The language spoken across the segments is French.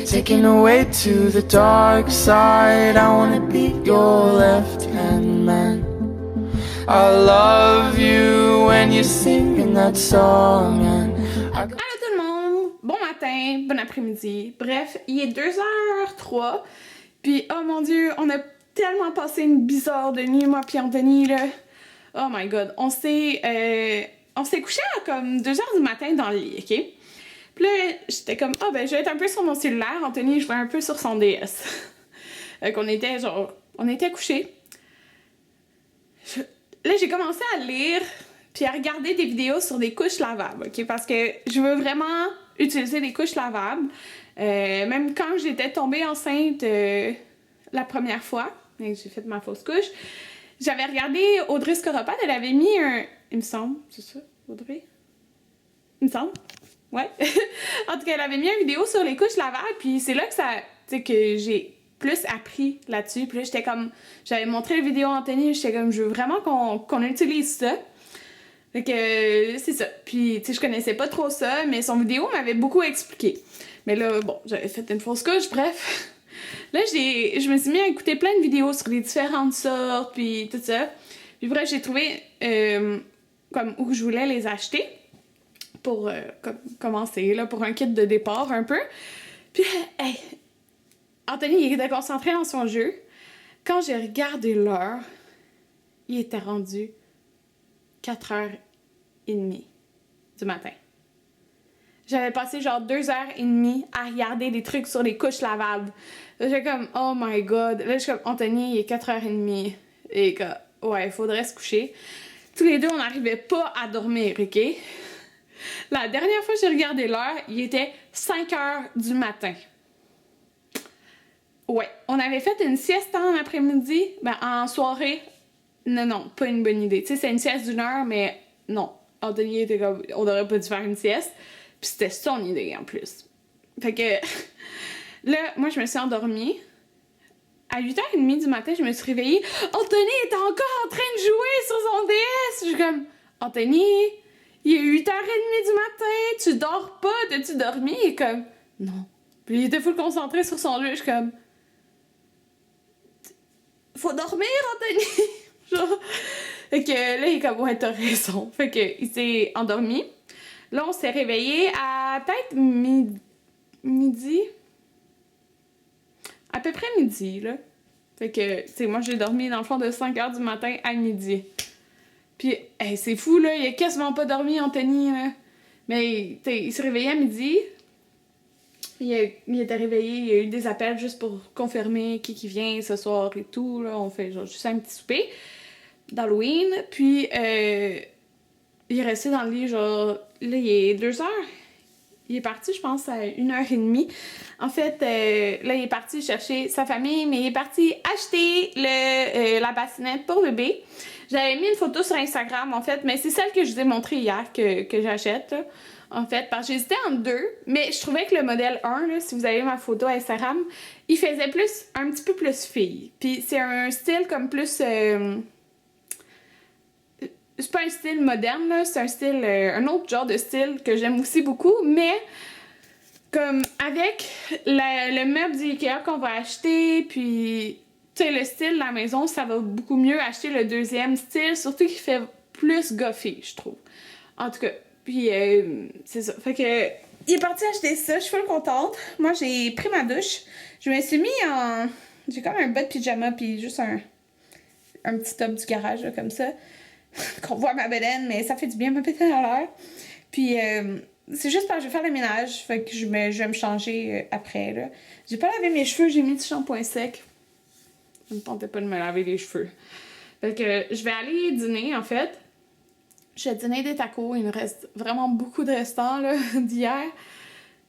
taken away to the dark side. I wanna be your left-hand man. I love you when you're singing that song. Allô tout le monde, bon matin, bon après-midi. Bref, il est 2h03. Puis oh mon dieu, on a tellement passé une bizarre de nuit, moi puis Anthony là. Oh my god, on s'est couché à comme 2h du matin dans le lit, ok? Puis là, j'étais comme, ah ben je vais être un peu sur mon cellulaire, Anthony jouait un peu sur son DS. On était couchés. Là, j'ai commencé à lire puis à regarder des vidéos sur des couches lavables, ok? Parce que je veux vraiment utiliser des couches lavables. Même quand j'étais tombée enceinte la première fois, et j'ai fait ma fausse couche, j'avais regardé Audrey Scoropade, elle avait mis un... Il me semble, c'est ça, Audrey? Il me semble? Ouais. En tout cas, elle avait mis une vidéo sur les couches lavables, puis c'est là que ça... Tu sais, que j'ai plus appris là-dessus. Puis là, j'étais comme... J'avais montré la vidéo à Anthony, j'étais comme, je veux vraiment qu'on utilise ça. Fait que c'est ça. Puis, tu sais, je connaissais pas trop ça, mais son vidéo m'avait beaucoup expliqué. Mais là, bon, j'avais fait une fausse couche, bref. Là, je me suis mis à écouter plein de vidéos sur les différentes sortes, puis tout ça. Puis bref, j'ai trouvé comme où je voulais les acheter pour commencer, là, pour un kit de départ un peu. Puis, hey, Anthony, il était concentré dans son jeu. Quand j'ai regardé l'heure, il était rendu 4h30 du matin. J'avais passé genre 2h30 à regarder des trucs sur les couches lavables. Là, j'étais comme, oh my god. Là, je suis comme, Anthony, il est 4h30. Et que, ouais, il faudrait se coucher. Tous les deux, on n'arrivait pas à dormir, ok? La dernière fois que j'ai regardé l'heure, il était 5h du matin. Ouais, on avait fait une sieste en après-midi, ben en soirée. Non, pas une bonne idée. Tu sais, c'est une sieste d'1 heure, mais non. Anthony était comme, on aurait pas dû faire une sieste. Puis c'était son idée en plus. Fait que là, moi je me suis endormie. À 8h30 du matin, je me suis réveillée. Anthony était encore en train de jouer sur son DS. Je suis comme, Anthony, il est 8h30 du matin, tu dors pas, t'as-tu dormi? Il est comme, non. Puis il était full concentré sur son jeu. Je suis comme, faut dormir, Anthony. Genre, fait que là, il est comme, ouais, t'as raison. Fait que il s'est endormi. Là, on s'est réveillé à peut-être midi. À peu près midi, là. Fait que, tu sais, moi, j'ai dormi dans le fond de 5h du matin à midi. Puis, hey, c'est fou, là. Il a quasiment pas dormi, Anthony, là. Mais, tu sais, il s'est réveillé à midi. Il était réveillé, il y a eu des appels juste pour confirmer qui vient ce soir et tout, là. On fait genre juste un petit souper d'Halloween. Puis, il est resté dans le lit, genre, là, il est 2h. Il est parti, je pense, à 1h30. En fait, là, il est parti chercher sa famille, mais il est parti acheter la bassinette pour bébé. J'avais mis une photo sur Instagram, en fait, mais c'est celle que je vous ai montrée hier que j'achète, là, en fait, parce que j'hésitais entre deux, mais je trouvais que le modèle 1, là, si vous avez ma photo Instagram, il faisait un petit peu plus fille. Puis c'est un style comme plus... c'est pas un style moderne, là, c'est un style, un autre genre de style que j'aime aussi beaucoup, mais comme avec le meuble d'IKEA qu'on va acheter, puis tu sais, le style de la maison, ça va beaucoup mieux acheter le deuxième style, surtout qu'il fait plus goffy, je trouve. En tout cas, puis c'est ça. Fait que, il est parti acheter ça, je suis full contente. Moi, j'ai pris ma douche, je me suis mis en... J'ai comme un bas de pyjama, puis juste un petit top du garage, là, comme ça. Qu'on voit ma bedaine, mais ça fait du bien me péter à l'air. Puis c'est juste parce que je vais faire le ménage, fait que je vais me changer après, là. J'ai pas lavé mes cheveux, j'ai mis du shampoing sec. Je me tentais pas de me laver les cheveux. Fait que je vais aller dîner, en fait. Je vais dîner des tacos, il me reste vraiment beaucoup de restants, là, d'hier.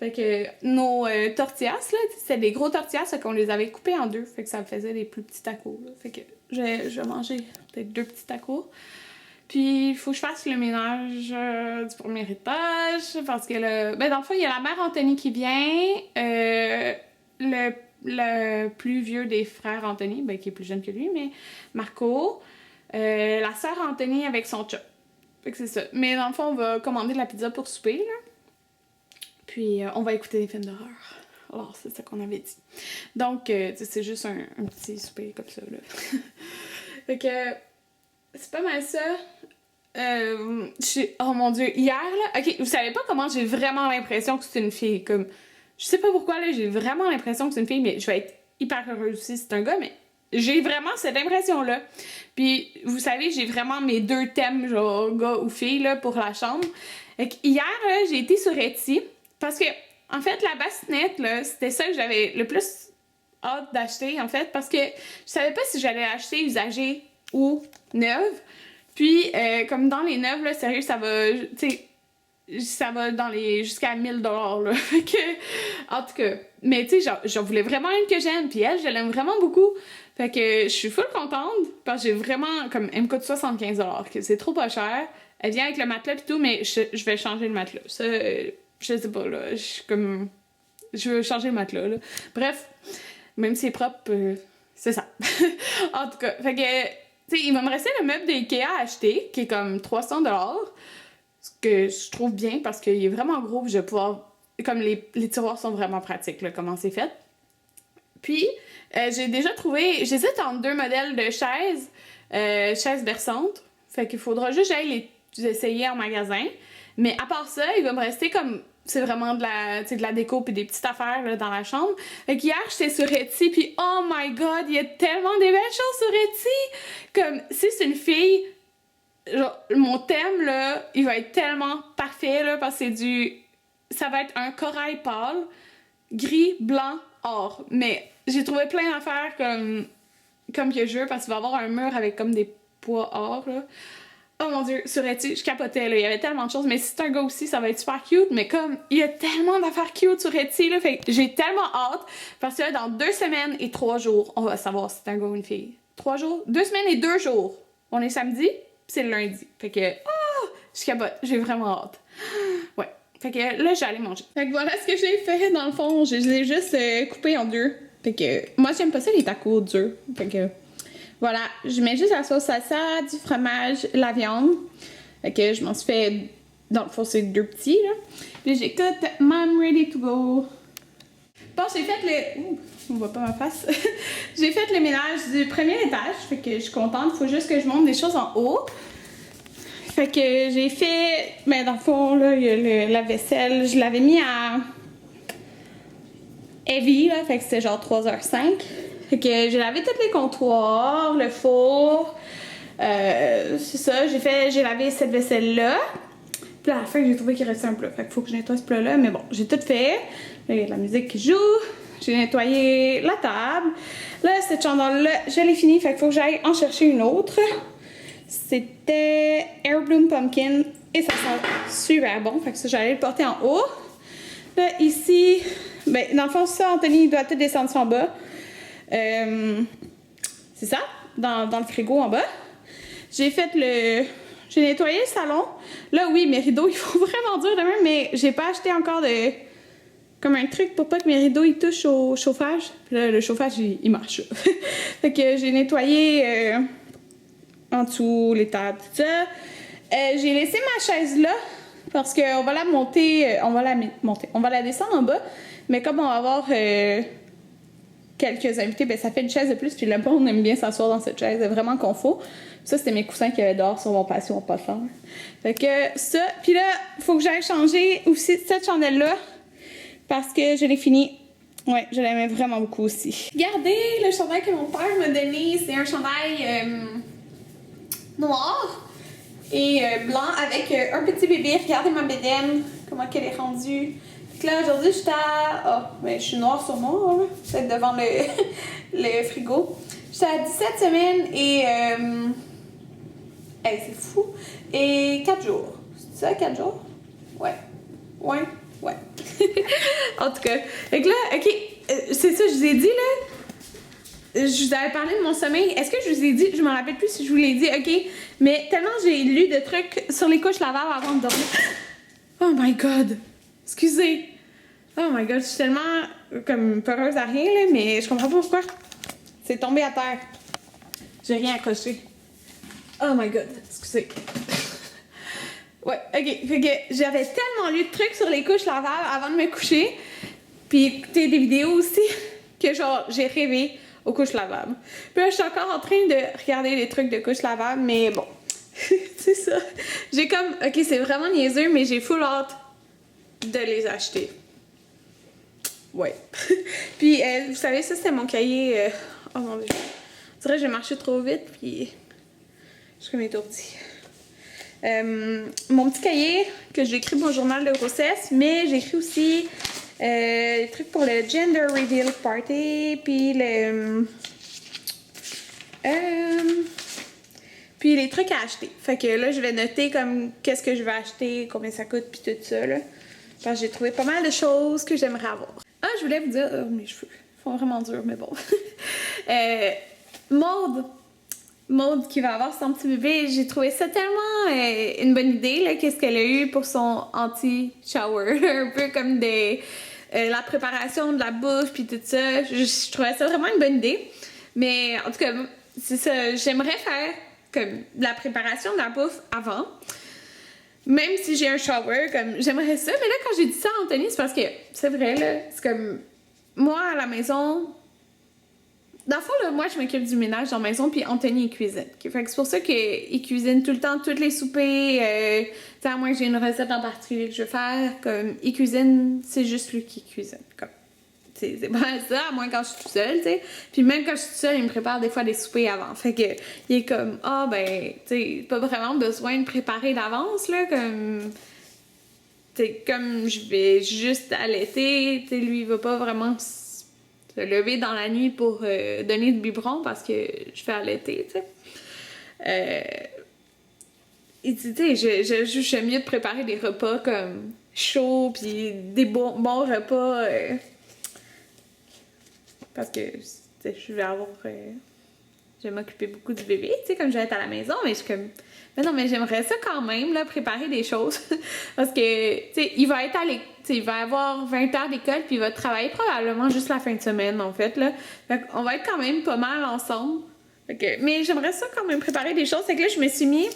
Fait que nos tortillas, là, c'était des gros tortillas, fait qu'on les avait coupés en deux, fait que ça me faisait des plus petits tacos, là. Fait que je vais manger peut-être 2 petits tacos. Puis, il faut que je fasse le ménage du premier étage, parce que, ben, dans le fond, il y a la mère Anthony qui vient, le plus vieux des frères Anthony, ben, qui est plus jeune que lui, mais Marco, la sœur Anthony avec son chat. Fait que c'est ça. Mais dans le fond, on va commander de la pizza pour souper, là. Puis, on va écouter des films d'horreur. Alors, c'est ça qu'on avait dit. Donc, c'est juste un petit souper comme ça, là. Fait que, c'est pas mal ça. Oh mon Dieu, hier, là, ok, vous savez pas comment j'ai vraiment l'impression que c'est une fille, comme, je sais pas pourquoi, là, j'ai vraiment l'impression que c'est une fille, mais je vais être hyper heureuse aussi si c'est un gars, mais j'ai vraiment cette impression-là. Puis, vous savez, j'ai vraiment mes deux thèmes, genre, gars ou fille, là, pour la chambre. Fait que hier, là, j'ai été sur Etsy, parce que, en fait, la bassinette, là, c'était ça que j'avais le plus hâte d'acheter, en fait, parce que je savais pas si j'allais acheter usagée ou neuve. Puis, comme dans les neuves, là, sérieux, ça va, tu sais, ça va dans les jusqu'à 1000 $, là. Fait que, en tout cas, mais tu sais, j'en voulais vraiment une que j'aime, puis elle, je l'aime vraiment beaucoup. Fait que je suis full contente, parce que j'ai vraiment, comme, elle me coûte 75 $, que c'est trop pas cher. Elle vient avec le matelas pis tout, mais je vais changer le matelas. Ça, je sais pas, là, je veux changer le matelas, là. Bref, même si c'est propre, c'est ça. En tout cas, fait que, tu sais, il va me rester le meuble d'Ikea à acheter, qui est comme 300 $, ce que je trouve bien parce qu'il est vraiment gros, puis je vais pouvoir... Comme les tiroirs sont vraiment pratiques, là, comment c'est fait. Puis, j'ai déjà trouvé... J'hésite entre deux modèles de chaises berçantes. Fait qu'il faudra juste que j'aille les essayer en magasin. Mais à part ça, il va me rester comme... C'est vraiment de la déco puis des petites affaires là, dans la chambre. Fait qu'hier, j'étais sur Etsy puis oh my god, il y a tellement des belles choses sur Etsy! Comme, si c'est une fille, genre, mon thème, là, il va être tellement parfait, là, parce que ça va être un corail pâle, gris, blanc, or. Mais j'ai trouvé plein d'affaires comme que je veux, parce qu'il va y avoir un mur avec comme des pois or, là. Oh mon Dieu, sur Etsy, je capotais, là. Il y avait tellement de choses. Mais si c'est un gars aussi, ça va être super cute. Mais comme, il y a tellement d'affaires cute sur Etsy, là. Fait que j'ai tellement hâte. Parce que là, dans 2 semaines et 3 jours, on va savoir si c'est un gars ou une fille. 3 jours? 2 semaines et 2 jours. On est samedi, puis c'est le lundi. Fait que, je capote. J'ai vraiment hâte. Ouais. Fait que là, j'allais manger. Fait que voilà ce que j'ai fait, dans le fond. Je les ai juste coupés en deux. Fait que, moi, j'aime pas ça, les tacos durs. Fait que... Voilà, je mets juste la sauce salsa, du fromage, la viande. Fait que je m'en suis fait, dans le fond, c'est 2 petits, là. Puis j'ai tout, I'm ready to go. Bon, j'ai fait le... Ouh, on voit pas ma face. J'ai fait le ménage du premier étage, fait que je suis contente. Faut juste que je monte des choses en haut. Fait que j'ai fait... Ben, dans le fond, là, il y a la vaisselle. Je l'avais mis à... heavy, là, fait que c'était genre 3h05. Fait que j'ai lavé tous les comptoirs, le four, c'est ça, j'ai lavé cette vaisselle-là. Puis à la fin, j'ai trouvé qu'il restait un plat. Fait qu'il faut que je nettoie ce plat-là, mais bon, j'ai tout fait. Là, il y a de la musique qui joue. J'ai nettoyé la table. Là, cette chandelle-là, je l'ai finie, fait qu'il faut que j'aille en chercher une autre. C'était Heirloom Pumpkin et ça sent super bon, fait que ça, j'allais le porter en haut. Là, ici, ben, dans le fond, ça, Anthony, il doit tout descendre en bas. C'est ça, dans le frigo en bas. J'ai nettoyé le salon. Là, oui, mes rideaux, ils font vraiment dur de même, mais j'ai pas acheté encore comme un truc pour pas que mes rideaux, ils touchent au chauffage. Puis là, le chauffage, il marche. Fait que j'ai nettoyé en dessous les tables, tout ça. J'ai laissé ma chaise là, parce qu'on va la monter, on va la descendre en bas. Mais comme on va avoir... quelques invités, ben ça fait une chaise de plus, puis le monde aime bien s'asseoir dans cette chaise, c'est vraiment confort. Ça, c'était mes coussins qu'il y avait dehors sur mon patio, pas faire. Fait que ça, puis là, faut que j'aille changer aussi cette chandelle-là, parce que je l'ai fini. Ouais, je l'aimais vraiment beaucoup aussi. Regardez le chandail que mon père m'a donné, c'est un chandail noir et blanc avec un petit bébé. Regardez ma bédaine, comment qu'elle est rendue. Là, aujourd'hui, j'étais à... Oh, mais je suis noire sur moi, hein, peut-être devant le frigo. J'étais à 17 semaines et... Hey, c'est fou. Et 4 jours. C'est ça, 4 jours? Ouais. Ouais. En tout cas. Fait que là, OK, c'est ça, je vous ai dit, là... Je vous avais parlé de mon sommeil. Est-ce que je vous ai dit... Je me rappelle plus si je vous l'ai dit, OK. Mais tellement j'ai lu de trucs sur les couches lavables avant de dormir. Oh my God! Excusez. Oh my god, je suis tellement comme peureuse à rien, là, mais je comprends pas pourquoi. C'est tombé à terre. J'ai rien accroché. Oh my god, excusez. Ouais, ok. Fait que j'avais tellement lu de trucs sur les couches lavables avant de me coucher. puis écouter des vidéos aussi, que genre, j'ai rêvé aux couches lavables. Puis là, je suis encore en train de regarder les trucs de couches lavables, mais bon, c'est ça. J'ai comme, ok, c'est vraiment niaiseux, mais j'ai full hâte de les acheter. Ouais. Puis, vous savez, ça, c'était mon cahier. Oh mon dieu. Je dirais que j'ai marché trop vite, puis je suis comme étourdie. Mon petit cahier, que j'écris mon journal de grossesse, mais j'écris aussi les trucs pour le Gender Reveal Party, puis puis les trucs à acheter. Fait que là, je vais noter comme qu'est-ce que je vais acheter, combien ça coûte, puis tout ça, là. Parce que j'ai trouvé pas mal de choses que j'aimerais avoir. Ah, je voulais vous dire, mes cheveux font vraiment dur, mais bon. Maude qui va avoir son petit bébé, j'ai trouvé ça tellement une bonne idée, là, qu'est-ce qu'elle a eu pour son anti-shower. Un peu comme la préparation de la bouffe, puis tout ça. Je trouvais ça vraiment une bonne idée. Mais en tout cas, c'est ça, j'aimerais faire comme la préparation de la bouffe avant. Même si j'ai un shower, comme j'aimerais ça. Mais là, quand j'ai dit ça à Anthony, c'est parce que c'est vrai, là, c'est comme moi à la maison. Dans le fond, là, moi, je m'occupe du ménage dans la maison, puis Anthony, il cuisine. Okay? Fait que c'est pour ça qu'il cuisine tout le temps, tous les soupers. T'sais, à moins que j'ai une recette en particulier que je veux faire, comme, il cuisine, c'est juste lui qui cuisine. Comme, c'est pas ça, à moins quand je suis toute seule, tu sais. Puis même quand je suis toute seule, il me prépare des fois des soupers avant. Fait que, il est comme, ben, tu sais, pas vraiment besoin de préparer d'avance, là, comme... T'sais, comme je vais juste allaiter, t'sais, lui, il va pas vraiment... se lever dans la nuit pour donner du biberon parce que je fais allaiter, tu sais. Et tu sais, j'aime mieux de préparer des repas comme chauds, puis des bons repas parce que je vais avoir... je vais m'occuper beaucoup du bébé, tu sais, comme je vais être à la maison, mais je suis comme... Mais non, mais j'aimerais ça quand même, là, préparer des choses. Parce que, tu sais, il va être à l'école, il va avoir 20 heures d'école, puis il va travailler probablement juste la fin de semaine, en fait, là. Fait qu'on va être quand même pas mal ensemble. Fait que, mais j'aimerais ça quand même préparer des choses. Fait que là, je me suis mis...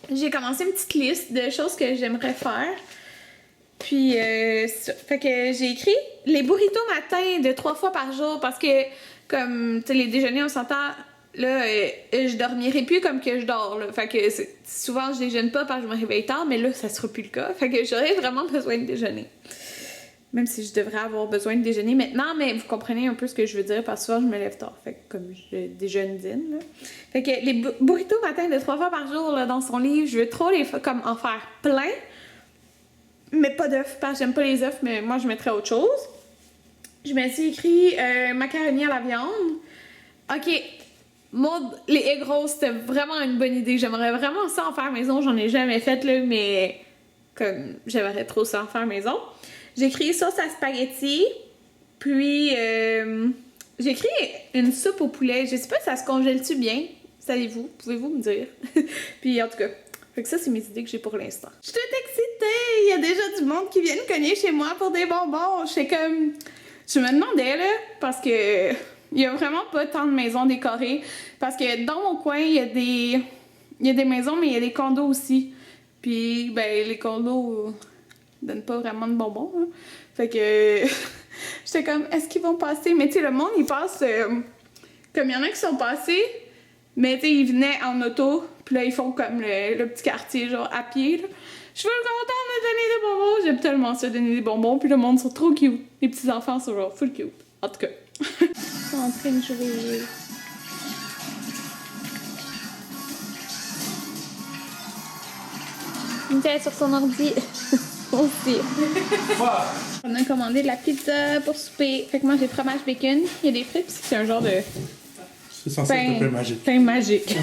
J'ai commencé une petite liste de choses que j'aimerais faire. Puis, fait que j'ai écrit les burritos matin de 3 fois par jour, parce que, comme, tu sais, les déjeuners, on s'entend... Là, je dormirai plus comme que je dors, là. Fait que souvent, je déjeune pas parce que je me réveille tard, mais là, ça sera plus le cas. Fait que j'aurais vraiment besoin de déjeuner. Même si je devrais avoir besoin de déjeuner maintenant, mais vous comprenez un peu ce que je veux dire, parce que souvent, je me lève tard. Fait que comme je déjeune dîne, là. Fait que les burritos matin de 3 fois par jour, là, dans son livre, je veux trop comme en faire plein, mais pas d'œufs, parce que j'aime pas les œufs, mais moi, je mettrais autre chose. Je me suis écrit macaroni à la viande. OK. Les egg rolls, c'était vraiment une bonne idée. J'aimerais vraiment ça en faire maison. J'en ai jamais fait, là, mais comme j'aimerais trop ça en faire maison. J'ai écrit sauce à spaghetti. Puis, j'ai écrit une soupe au poulet. Je sais pas si ça se congèle-tu bien. Savez-vous? Pouvez-vous me dire? Puis, en tout cas, fait que ça, c'est mes idées que j'ai pour l'instant. Je suis toute excitée! Il y a déjà du monde qui vient de cogner chez moi pour des bonbons. Je me demandais, là, parce que... Il y a vraiment pas tant de maisons décorées. Parce que dans mon coin, il y a des maisons, mais il y a des condos aussi. Puis, ben, les condos donnent pas vraiment de bonbons. Hein. Fait que j'étais comme, est-ce qu'ils vont passer? Mais tu sais, le monde, il passe... comme il y en a qui sont passés, mais tu sais, ils venaient en auto. Puis là, ils font comme le petit quartier, genre à pied. Là. Je suis contente de donner des bonbons. J'aime tellement ça, donner des bonbons. Puis le monde sont trop cute. Les petits enfants sont genre full cute. En tout cas. Ils sont en train de jouer. Une tête sur son ordi. Aussi. On a commandé de la pizza pour souper. Fait que moi j'ai fromage bacon. Il y a des frites, c'est un genre de. C'est censé être un peu magique. Pain magique.